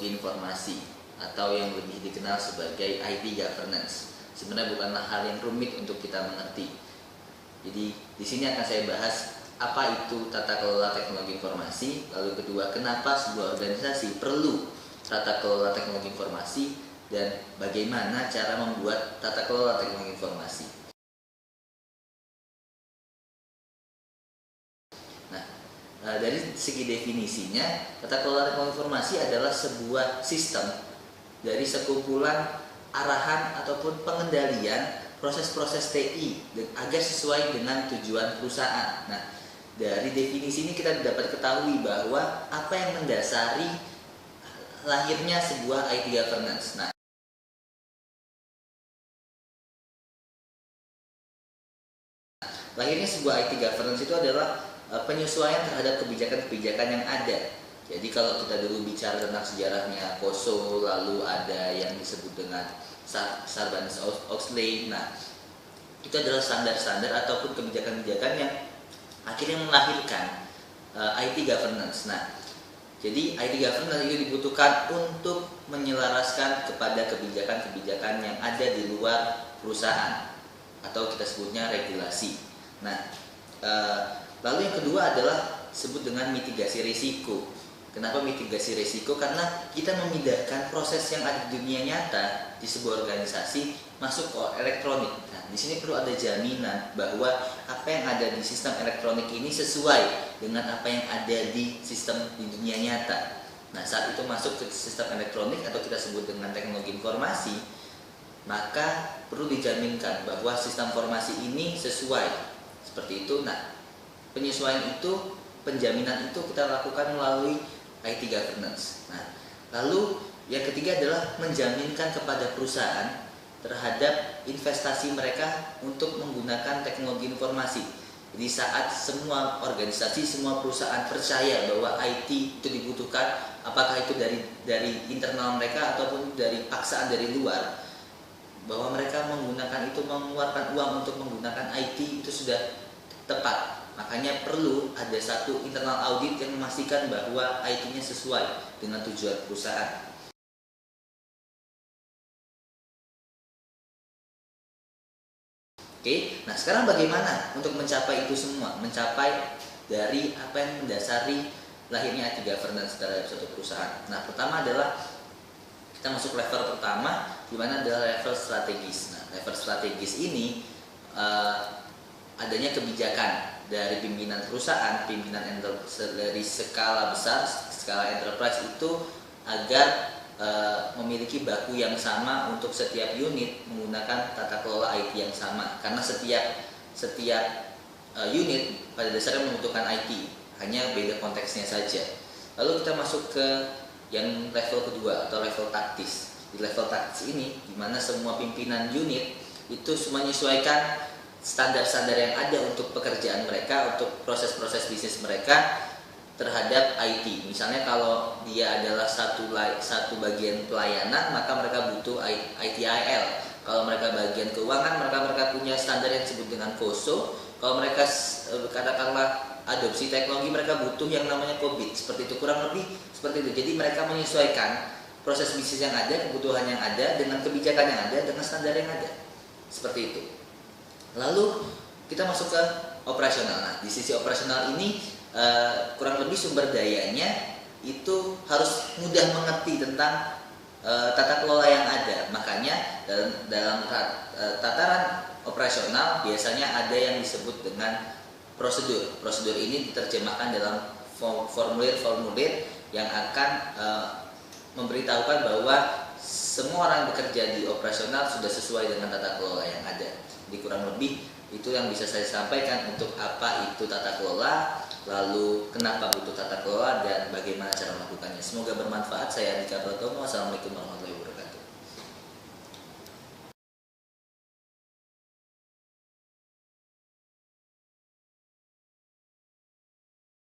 teknologi informasi atau yang lebih dikenal sebagai IT governance. Sebenarnya bukanlah hal yang rumit untuk kita mengerti. Jadi di sini akan saya bahas apa itu tata kelola teknologi informasi, lalu kedua kenapa sebuah organisasi perlu tata kelola teknologi informasi, dan bagaimana cara membuat tata kelola teknologi informasi. Nah, dari segi definisinya, tata kelola teknologi informasi adalah sebuah sistem dari sekumpulan arahan ataupun pengendalian proses-proses TI agar sesuai dengan tujuan perusahaan. Nah, dari definisi ini kita dapat ketahui bahwa apa yang mendasari lahirnya sebuah IT governance. Nah, lahirnya sebuah IT governance itu adalah penyesuaian terhadap kebijakan-kebijakan yang ada. Jadi kalau kita dulu bicara tentang sejarahnya COSO, lalu ada yang disebut dengan Sarbanes-Oxley. Nah, itu adalah standar-standar ataupun kebijakan-kebijakan yang akhirnya melahirkan IT governance. Nah, jadi IT governance itu dibutuhkan untuk menyelaraskan kepada kebijakan-kebijakan yang ada di luar perusahaan atau kita sebutnya regulasi. Nah, lalu yang kedua adalah sebut dengan mitigasi risiko. Kenapa mitigasi risiko? Karena kita memindahkan proses yang ada di dunia nyata di sebuah organisasi masuk ke elektronik. Nah, di sini perlu ada jaminan bahwa apa yang ada di sistem elektronik ini sesuai dengan apa yang ada di sistem di dunia nyata. Nah, saat itu masuk ke sistem elektronik atau kita sebut dengan teknologi informasi, maka perlu dijaminkan bahwa sistem informasi ini sesuai. Seperti itu. Nah, penyesuaian itu, penjaminan itu kita lakukan melalui IT governance. Nah, lalu yang ketiga adalah menjaminkan kepada perusahaan terhadap investasi mereka untuk menggunakan teknologi informasi. Jadi saat semua organisasi, semua perusahaan percaya bahwa IT itu dibutuhkan, apakah itu dari internal mereka ataupun dari paksaan dari luar, bahwa mereka menggunakan itu, mengeluarkan uang untuk menggunakan IT itu sudah tepat. Makanya perlu ada satu internal audit yang memastikan bahwa IT-nya sesuai dengan tujuan perusahaan. Oke, nah sekarang bagaimana untuk mencapai itu semua? Mencapai dari apa yang mendasari lahirnya IT governance terhadap suatu perusahaan. Nah, pertama adalah kita masuk level pertama, di mana adalah level strategis. Nah, level strategis ini adanya kebijakan dari pimpinan perusahaan, pimpinan dari skala besar, skala enterprise itu agar memiliki baku yang sama untuk setiap unit menggunakan tata kelola IT yang sama, karena setiap unit pada dasarnya membutuhkan IT, hanya beda konteksnya saja. Lalu kita masuk ke yang level kedua atau level taktis. Di level taktis ini, di mana semua pimpinan unit itu menyesuaikan standar-standar yang ada untuk pekerjaan mereka, untuk proses-proses bisnis mereka terhadap IT. Misalnya kalau dia adalah satu bagian pelayanan, maka mereka butuh ITIL. Kalau mereka bagian keuangan, mereka punya standar yang disebut dengan COSO. Kalau mereka katakanlah adopsi teknologi, mereka butuh yang namanya COBIT. Seperti itu, kurang lebih seperti itu. Jadi mereka menyesuaikan proses bisnis yang ada, kebutuhan yang ada, dengan kebijakan yang ada, dengan standar yang ada. Seperti itu. Lalu kita masuk ke operasional. Nah, di sisi operasional ini kurang lebih sumber dayanya itu harus mudah mengerti tentang tata kelola yang ada. Makanya dalam tataran operasional biasanya ada yang disebut dengan prosedur. Prosedur ini diterjemahkan dalam formulir-formulir yang akan memberitahukan bahwa semua orang yang bekerja di operasional sudah sesuai dengan tata kelola yang ada. Jadi kurang lebih itu yang bisa saya sampaikan untuk apa itu tata kelola, lalu kenapa butuh tata kelola, dan bagaimana cara melakukannya. Semoga bermanfaat. Saya Andika Pratomo. Wassalamualaikum warahmatullahi wabarakatuh.